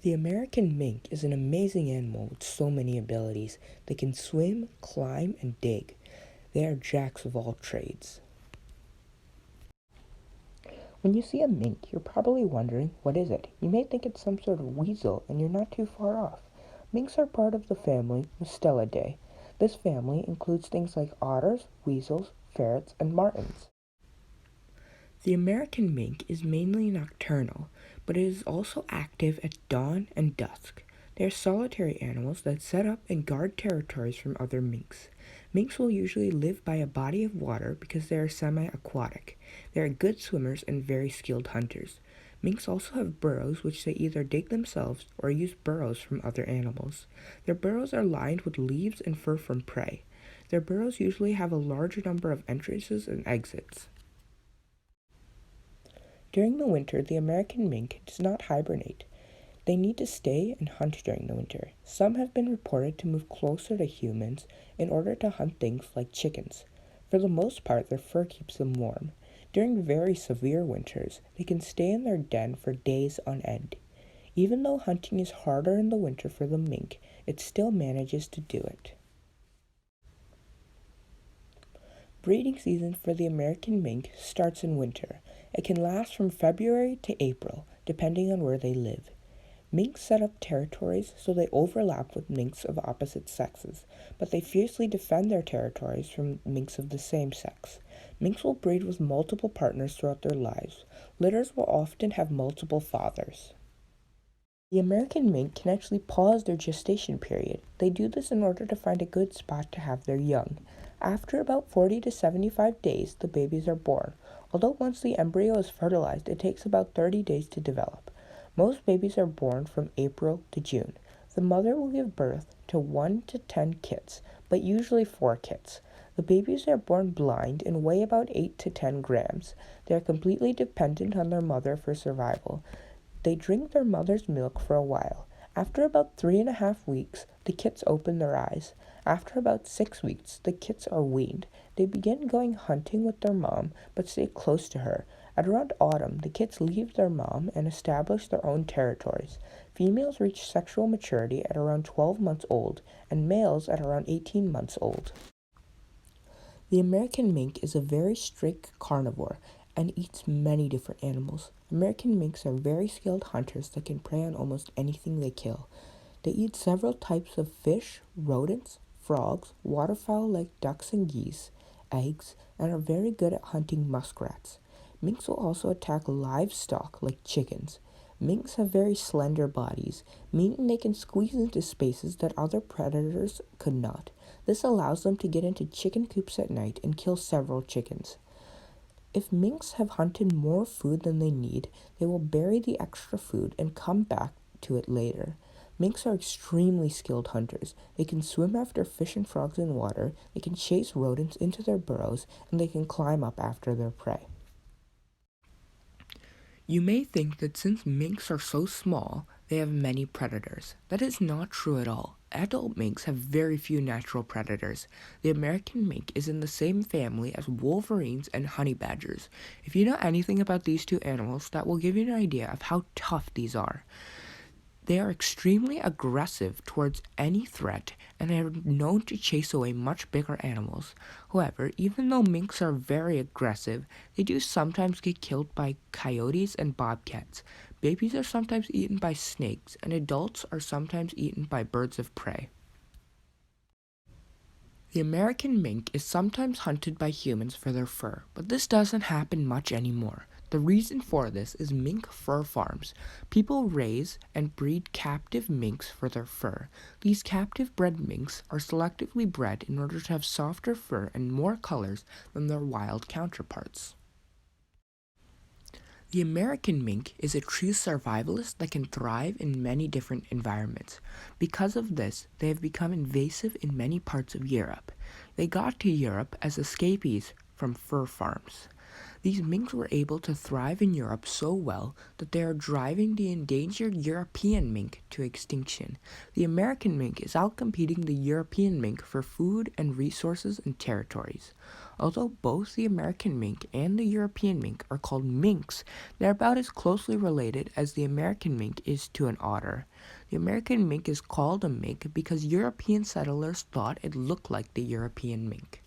The American mink is an amazing animal with so many abilities. They can swim, climb, and dig. They are jacks of all trades. When you see a mink, you're probably wondering, what is it? You may think it's some sort of weasel, and you're not too far off. Minks are part of the family Mustelidae. This family includes things like otters, weasels, ferrets, and martens. The American mink is mainly nocturnal, but it is also active at dawn and dusk. They are solitary animals that set up and guard territories from other minks. Minks will usually live by a body of water because they are semi-aquatic. They are good swimmers and very skilled hunters. Minks also have burrows which they either dig themselves or use burrows from other animals. Their burrows are lined with leaves and fur from prey. Their burrows usually have a larger number of entrances and exits. During the winter, the American mink does not hibernate. They need to stay and hunt during the winter. Some have been reported to move closer to humans in order to hunt things like chickens. For the most part, their fur keeps them warm. During very severe winters, they can stay in their den for days on end. Even though hunting is harder in the winter for the mink, it still manages to do it. Breeding season for the American mink starts in winter. It can last from February to April, depending on where they live. Minks set up territories so they overlap with minks of opposite sexes, but they fiercely defend their territories from minks of the same sex. Minks will breed with multiple partners throughout their lives. Litters will often have multiple fathers. The American mink can actually pause their gestation period. They do this in order to find a good spot to have their young. After about 40 to 75 days, the babies are born. Although once the embryo is fertilized, it takes about 30 days to develop. Most babies are born from April to June. The mother will give birth to 1 to 10 kits, but usually 4 kits. The babies are born blind and weigh about 8 to 10 grams. They are completely dependent on their mother for survival. They drink their mother's milk for a while. After about 3.5 weeks, the kits open their eyes. After about 6 weeks, the kits are weaned. They begin going hunting with their mom, but stay close to her. At around autumn, the kits leave their mom and establish their own territories. Females reach sexual maturity at around 12 months old, and males at around 18 months old. The American mink is a very strict carnivore and eats many different animals. American minks are very skilled hunters that can prey on almost anything they kill. They eat several types of fish, rodents, frogs, waterfowl like ducks and geese, eggs, and are very good at hunting muskrats. Minks will also attack livestock like chickens. Minks have very slender bodies, meaning they can squeeze into spaces that other predators could not. This allows them to get into chicken coops at night and kill several chickens. If minks have hunted more food than they need, they will bury the extra food and come back to it later. Minks are extremely skilled hunters. They can swim after fish and frogs in water, they can chase rodents into their burrows, and they can climb up after their prey. You may think that since minks are so small, they have many predators. That is not true at all. Adult minks have very few natural predators. The American mink is in the same family as wolverines and honey badgers. If you know anything about these two animals, that will give you an idea of how tough these are. They are extremely aggressive towards any threat and are known to chase away much bigger animals. However, even though minks are very aggressive, they do sometimes get killed by coyotes and bobcats. Babies are sometimes eaten by snakes, and adults are sometimes eaten by birds of prey. The American mink is sometimes hunted by humans for their fur, but this doesn't happen much anymore. The reason for this is mink fur farms. People raise and breed captive minks for their fur. These captive bred minks are selectively bred in order to have softer fur and more colors than their wild counterparts. The American mink is a true survivalist that can thrive in many different environments. Because of this, they have become invasive in many parts of Europe. They got to Europe as escapees from fur farms. These minks were able to thrive in Europe so well that they are driving the endangered European mink to extinction. The American mink is outcompeting the European mink for food and resources and territories. Although both the American mink and the European mink are called minks, they're about as closely related as the American mink is to an otter. The American mink is called a mink because European settlers thought it looked like the European mink.